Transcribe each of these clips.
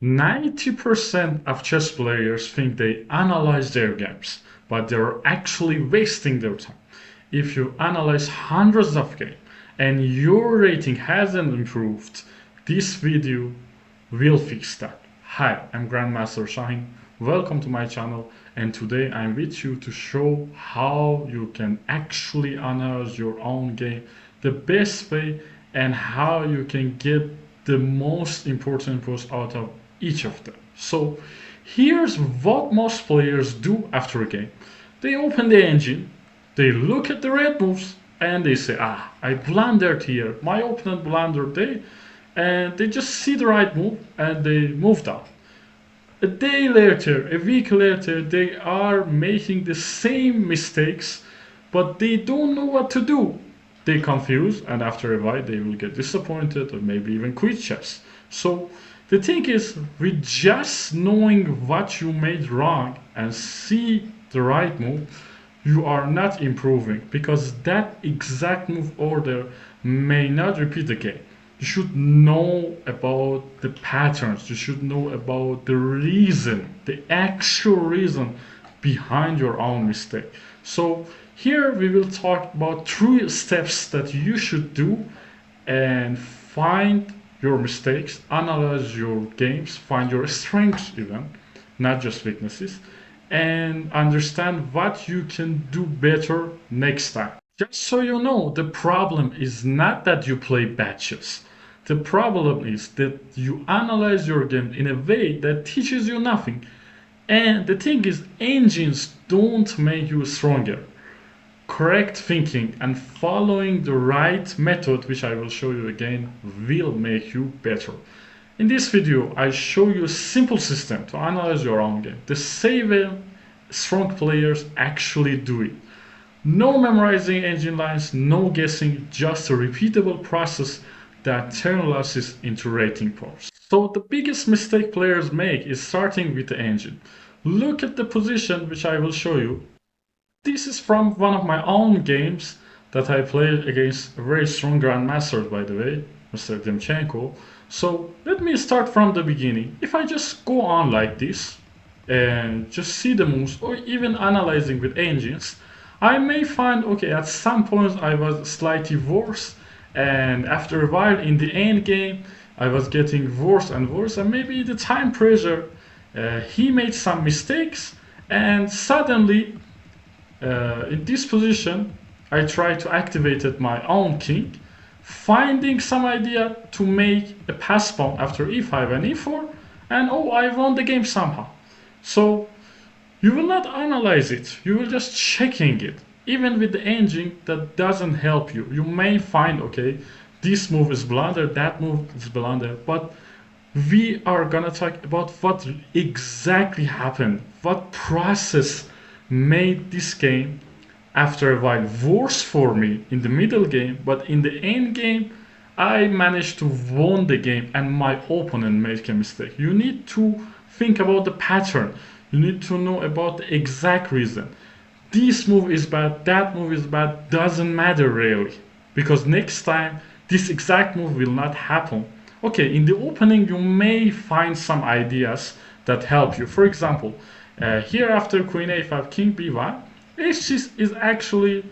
90% of chess players think they analyze their games, but they're actually wasting their time. If you analyze hundreds of games and your rating hasn't improved, this video will fix that. Hi, I'm Grandmaster Shahin. Welcome to my channel, and today I'm with you to show how you can actually analyze your own game the best way and how you can get the most important inputs out of each of them. So here's what most players do after a game. They open the engine, they look at the red moves, and they say, I blundered here, my opponent blundered there, and they just see the right move and they move down. A day later, a week later, they are making the same mistakes, but they don't know what to do. They confuse, and after a while, they will get disappointed or maybe even quit chess. So the thing is, with just knowing what you made wrong and see the right move, you are not improving because that exact move order may not repeat again. You should know about the patterns, you should know about the reason, the actual reason behind your own mistake. So here we will talk about 3 steps that you should do and find your mistakes, analyze your games, find your strengths even, not just weaknesses, and understand what you can do better next time. Just so you know, the problem is not that you play bad chess. The problem is that you analyze your game in a way that teaches you nothing. And the thing is, engines don't make you stronger. Correct thinking and following the right method, which I will show you again, will make you better. In this video, I show you a simple system to analyze your own game. The same way strong players actually do it. No memorizing engine lines, no guessing, just a repeatable process that turns losses into rating points. So the biggest mistake players make is starting with the engine. Look at the position which I will show you. This is from one of my own games that I played against a very strong grandmaster, by the way, Mr. Demchenko. So let me start from the beginning. If I just go on like this and just see the moves or even analyzing with engines, I may find, okay, at some points I was slightly worse, and after a while in the end game I was getting worse and worse, and maybe the time pressure, he made some mistakes, and suddenly in this position, I try to activate my own king, finding some idea to make a pass pawn after e5 and e4, and oh, I won the game somehow. So you will not analyze it, you will just checking it. Even with the engine, that doesn't help you. You may find, okay, this move is blunder, that move is blunder, but we are gonna talk about what exactly happened, what process made this game after a while worse for me in the middle game, but in the end game I managed to win the game and my opponent made a mistake. You need to think about the pattern, you need to know about the exact reason. This move is bad, that move is bad, doesn't matter really, because next time this exact move will not happen. Okay, in the opening you may find some ideas that help you. For example, here after queen a5, king b1, h6 is actually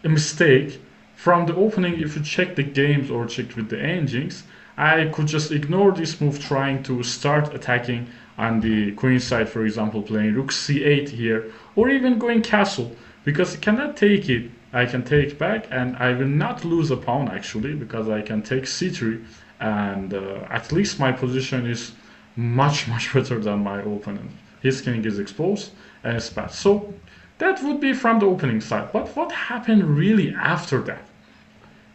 a mistake. From the opening, if you check the games or check with the engines, I could just ignore this move trying to start attacking on the queen side, for example, playing rook c8 here, or even going castle, because I cannot take it. I can take back and I will not lose a pawn actually, because I can take c3, and at least my position is much better than my opponent. His king is exposed and it's bad. So that would be from the opening side. But what happened really after that?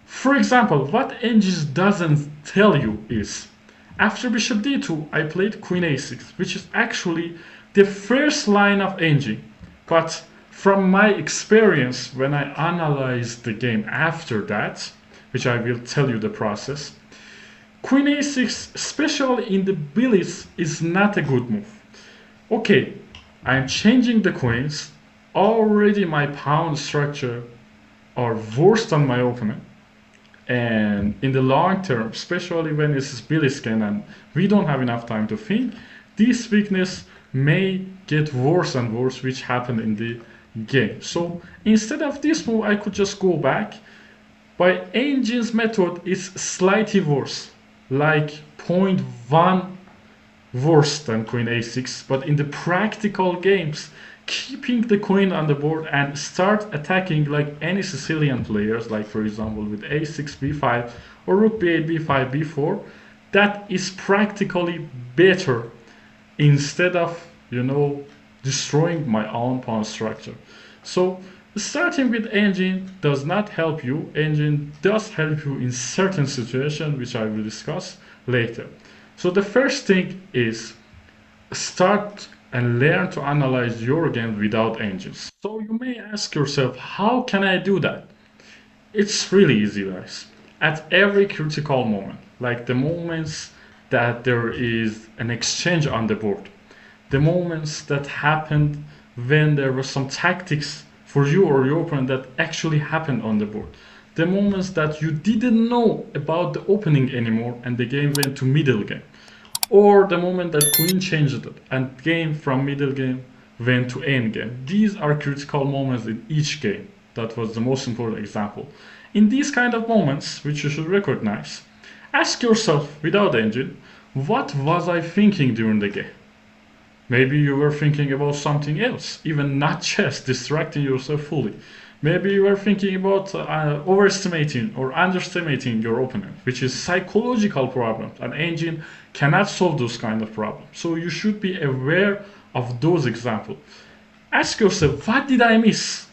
For example, what engines doesn't tell you is, after bishop d2, I played queen a6, which is actually the first line of engine. But from my experience, when I analyzed the game after that, which I will tell you the process, queen a6, especially in the blitz, is not a good move. Okay, I'm changing the queens. Already my pawn structure are worse than my opponent. And in the long term, especially when it's split scan and we don't have enough time to think, this weakness may get worse and worse, which happened in the game. So instead of this move, I could just go back. By engine's method, it's slightly worse, like zero point 0.1 worse than queen a6, but in the practical games, keeping the queen on the board and start attacking like any Sicilian players, like for example with a6, b5, or rook b8, b5, b4, that is practically better instead of, destroying my own pawn structure. So starting with engine does not help you. Engine does help you in certain situations, which I will discuss later. So the first thing is start and learn to analyze your game without engines. So you may ask yourself, how can I do that? It's really easy, guys. At every critical moment, like the moments that there is an exchange on the board, the moments that happened when there was some tactics for you or your opponent that actually happened on the board, the moments that you didn't know about the opening anymore and the game went to middle game, or the moment that queen changed it and game from middle game went to end game. These are critical moments in each game. That was the most important example. In these kind of moments, which you should recognize, ask yourself without engine, what was I thinking during the game? Maybe you were thinking about something else, even not chess, distracting yourself fully. Maybe you were thinking about overestimating or underestimating your opponent, which is psychological problems. An engine cannot solve those kind of problems. So you should be aware of those examples. Ask yourself, what did I miss?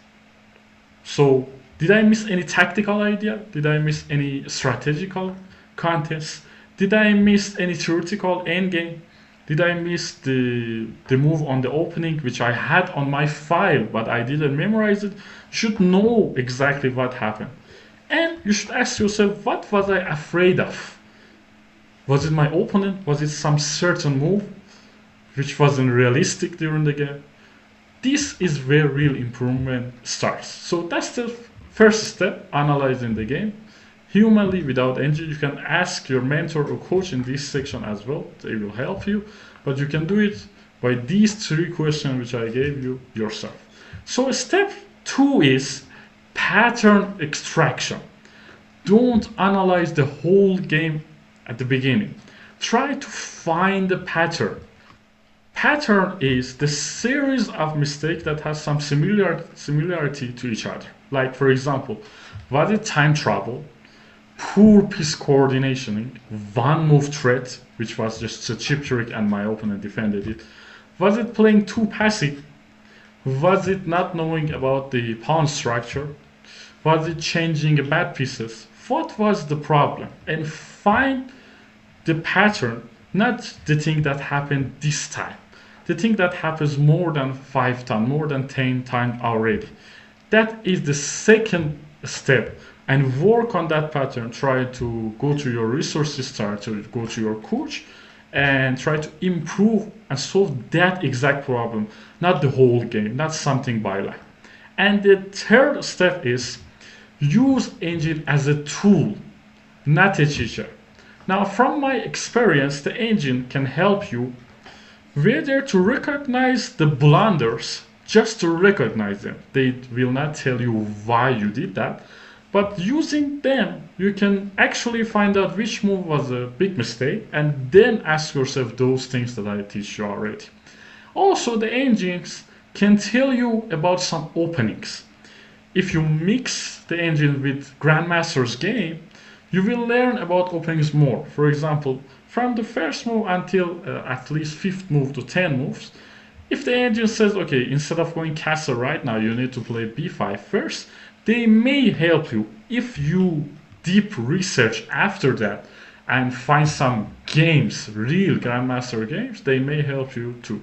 So did I miss any tactical idea? Did I miss any strategical contest? Did I miss any theoretical endgame? Did I miss the move on the opening, which I had on my file, but I didn't memorize it? You should know exactly what happened. And you should ask yourself, what was I afraid of? Was it my opponent? Was it some certain move, which wasn't realistic during the game? This is where real improvement starts. So that's the first step, analyzing the game. Humanly, without engine, you can ask your mentor or coach in this section as well. They will help you, but you can do it by these three questions which I gave you yourself. So step 2 is pattern extraction. Don't analyze the whole game at the beginning. Try to find the pattern. Pattern is the series of mistakes that has some similarity to each other. Like for example, was it time travel? Poor piece coordination, one move threat, which was just a chip trick and my opponent defended it. Was it playing too passive? Was it not knowing about the pawn structure? Was it changing bad pieces? What was the problem? And find the pattern, not the thing that happened this time. The thing that happens more than 5 times, more than 10 times already. That is the second step. And work on that pattern. Try to go to your resources, try to go to your coach, and try to improve and solve that exact problem, not the whole game, not something by line. And the third step is use engine as a tool, not a teacher. Now, from my experience, the engine can help you whether to recognize the blunders, just to recognize them. They will not tell you why you did that. But using them, you can actually find out which move was a big mistake and then ask yourself those things that I teach you already. Also, the engines can tell you about some openings. If you mix the engine with grandmaster's game, you will learn about openings more. For example, from the first move until at least 5th move to 10 moves, if the engine says, okay, instead of going castle right now, you need to play b5 first, they may help you if you deep research after that and find some games, real grandmaster games, they may help you too.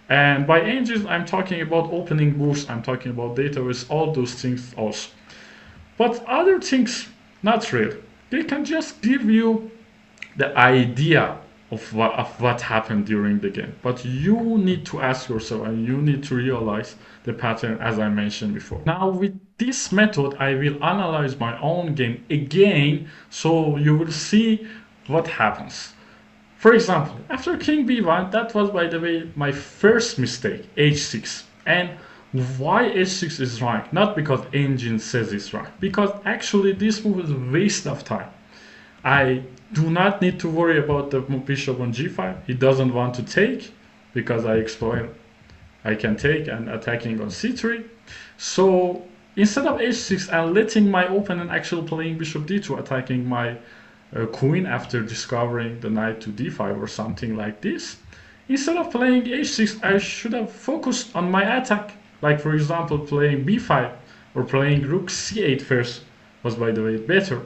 And by engines, I'm talking about opening boosts, I'm talking about database, all those things also. But other things, not really. They can just give you the idea of what happened during the game. But you need to ask yourself and you need to realize the pattern as I mentioned before. Now with this method, I will analyze my own game again, so you will see what happens. For example, after king b1, that was, by the way, my first mistake, h6. And why h6 is right? Not because engine says it's right, because actually this move is a waste of time. I do not need to worry about the bishop on g5. He doesn't want to take, because I explained I can take and attacking on c3. So instead of h6 and letting my opponent actually playing bishop d2, attacking my queen after discovering the knight to d5 or something like this, instead of playing h6, I should have focused on my attack. Like, for example, playing b5 or playing rook c8 first was, by the way, better.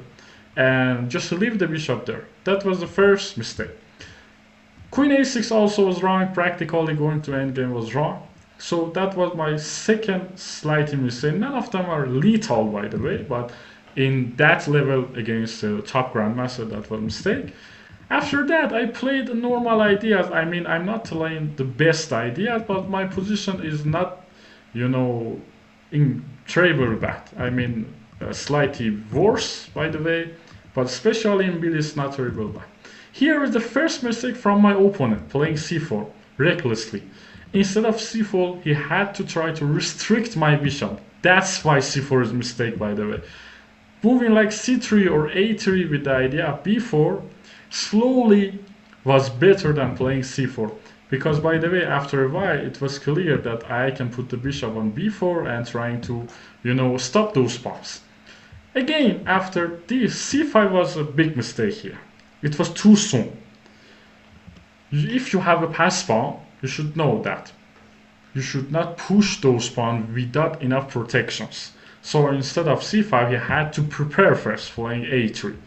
And just leave the bishop there. That was the first mistake. Queen a6 also was wrong. Practically going to endgame was wrong. So that was my second slight mistake. None of them are lethal, by the way, but in that level against the top grandmaster, that was a mistake. After that, I played normal ideas. I mean, I'm not playing the best ideas, but my position is not, in terrible bad. I mean, slightly worse, by the way, but especially in Bill is not terrible bad. Here is the first mistake from my opponent, playing c4 recklessly. Instead of c4, he had to try to restrict my bishop. That's why c4 is a mistake, by the way. Moving like c3 or a3 with the idea of b4 slowly was better than playing c4. Because, by the way, after a while, it was clear that I can put the bishop on b4 and trying to, stop those pawns. Again, after this, c5 was a big mistake here. It was too soon. If you have a pass pawn, you should know that. You should not push those pawns without enough protections. So instead of c5, he had to prepare first, playing a3.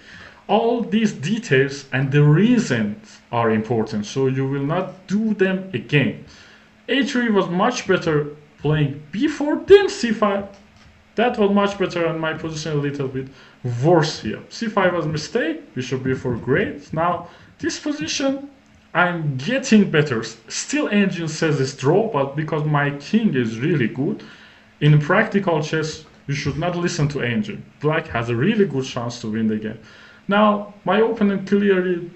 All these details and the reasons are important, so you will not do them again. a3 was much better, playing b4 then c5. That was much better, and my position a little bit worse here. c5 was a mistake, bishop b4 great. Now this position, I'm getting better. Still engine says it's draw, but because my king is really good, in practical chess, you should not listen to engine. Black has a really good chance to win the game. Now, my opponent clearly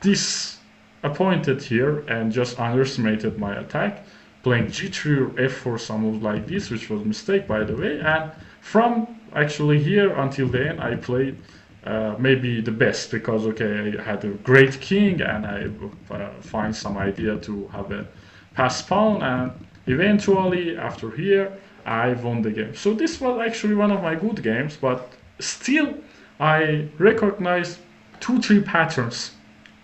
disappointed here and just underestimated my attack, playing g3 or f4, some moves like this, which was a mistake, by the way. And from actually here until the end, I played maybe the best, because, okay, I had a great king and I find some idea to have a pass pawn, and eventually after here, I won the game. So this was actually one of my good games, but still I recognize 2-3 patterns,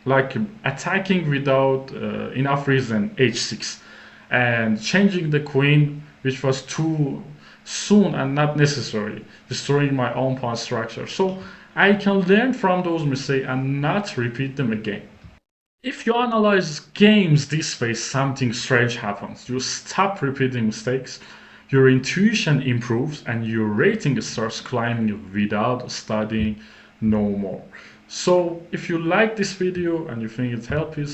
like attacking without enough reason, h6, and changing the queen, which was too soon and not necessary, destroying my own pawn structure. So I can learn from those mistakes and not repeat them again. If you analyze games this way, something strange happens. You stop repeating mistakes, your intuition improves, and your rating starts climbing without studying no more. So if you like this video and you think it helps you,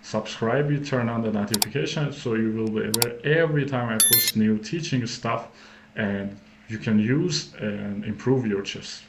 subscribe, you turn on the notification, so you will be aware every time I post new teaching stuff and you can use and improve your chess.